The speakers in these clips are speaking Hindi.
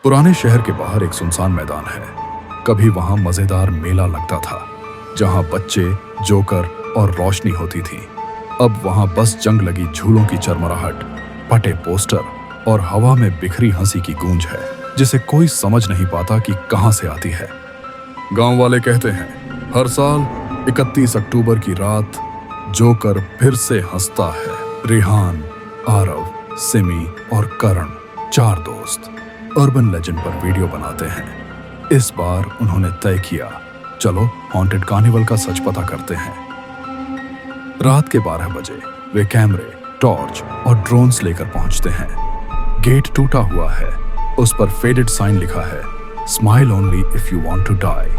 पुराने शहर के बाहर एक सुनसान मैदान है। कभी वहां मजेदार मेला लगता था जहां बच्चे, जोकर और रोशनी होती थी। अब वहां बस जंग लगी झूलों की चरमराहट, फटे पोस्टर और हवा में बिखरी हंसी की गूंज है जिसे कोई समझ नहीं पाता कि कहां से आती है। गांव वाले कहते हैं हर साल 31 अक्टूबर की रात जोकर फिर से हंसता है। रेहान, आरव, सिमी और करण, 4 दोस्त अर्बन लेजेंड पर वीडियो बनाते हैं। इस बार उन्होंने तय किया, चलो हॉन्टेड कार्निवल का सच पता करते हैं। रात के 12 बजे वे कैमरे, टॉर्च और ड्रोन्स लेकर पहुंचते हैं। गेट टूटा हुआ है, उस पर फेडेड साइन लिखा है, smile only if you want to die.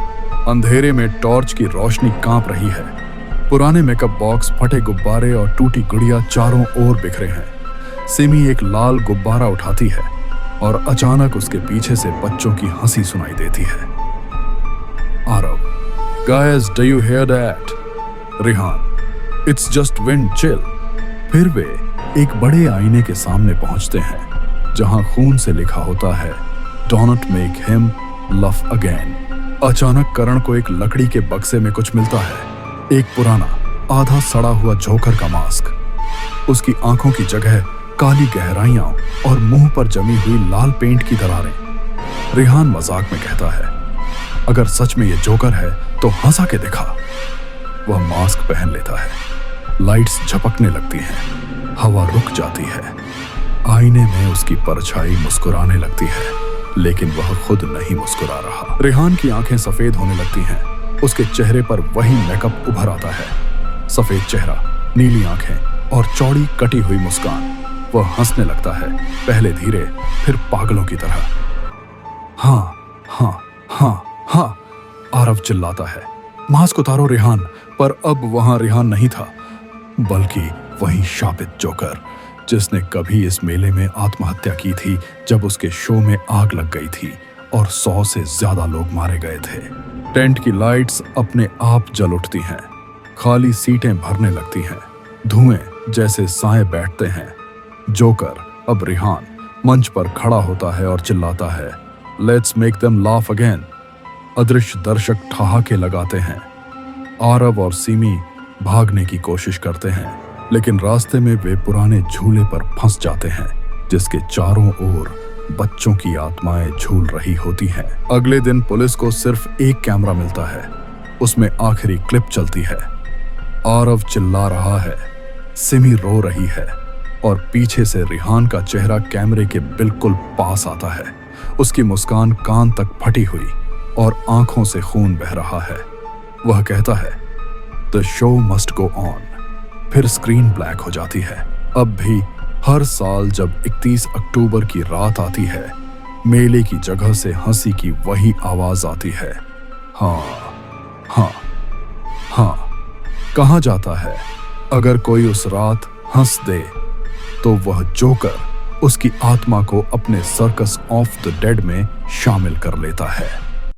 अंधेरे में टॉर्च की रोशनी कांप रही है। पुराने मेकअप बॉक्स, फटे गुब्बारे और टूटी गुड़िया चारों ओर बिखरे हैं। सिमी एक लाल गुब्बारा उठाती है और अचानक उसके पीछे से बच्चों की हंसी सुनाई देती है। Aarav, guys do you here that? Rehan, it's just wind, chill. फिर वे एक बड़े आईने के सामने पहुंचते हैं जहां खून से लिखा होता है, do not make him love again. अचानक करण को एक लकड़ी के बक्से में कुछ मिलता है, एक पुराना आधा सड़ा हुआ जोकर का मास्क। उसकी आंखों की जगह काली गहराइयां और मुंह पर जमी हुई लाल पेंट की दरारें। रेहान मजाक में कहता है, अगर सच में ये जोकर है तो हंसा के दिखा। वह मास्क पहन लेता है। लाइट्स झपकने लगती हैं, हवा रुक जाती है। आईने में उसकी परछाई मुस्कुराने लगती है, लेकिन वह खुद नहीं मुस्कुरा रहा। रेहान की आंखें सफेद होने लगती हैं। उसके चेहरे पर वही मेकअप उभर आता है, सफेद चेहरा, नीली आंखें और चौड़ी कटी हुई मुस्कान। वह हंसने लगता है, पहले धीरे फिर पागलों की तरह। हाँ हाँ हाँ हाँ, आरव चिल्लाता है, मास्क उतारो रेहान। पर अब वहां रेहान नहीं था, बल्कि वही शापित जोकर जिसने कभी इस मेले में आत्महत्या की थी जब उसके शो में आग लग गई थी और 100 से ज्यादा लोग मारे गए थे। टेंट की लाइट्स अपने आप जल उठती हैं, खाली सीटें भरने लगती हैं, धुएं जैसे साए बैठते हैं। जोकर, अब रेहान, मंच पर खड़ा होता है और चिल्लाता है, let's make them laugh again. अदृश्य दर्शक ठहाके लगाते हैं। आरव और सिमी भागने की कोशिश करते हैं, लेकिन रास्ते में वे पुराने झूले पर फंस जाते हैं जिसके चारों ओर बच्चों की आत्माएं झूल रही होती हैं। अगले दिन पुलिस को सिर्फ एक कैमरा मिलता है, उसमें आखिरी क्लिप चलती है। आरव चिल्ला रहा है, सिमी रो रही है और पीछे से रेहान का चेहरा कैमरे के बिल्कुल पास आता है। उसकी मुस्कान कान तक फटी हुई और आंखों से खून बह रहा है। वह कहता है, the show must go on. फिर स्क्रीन ब्लैक हो जाती है। अब भी हर साल जब 31 अक्टूबर की रात आती है, मेले की जगह से हंसी की वही आवाज आती है, हाँ हाँ हाँ। कहा जाता है अगर कोई उस रात हंस दे तो वह जोकर उसकी आत्मा को अपने सर्कस ऑफ द डेड में शामिल कर लेता है।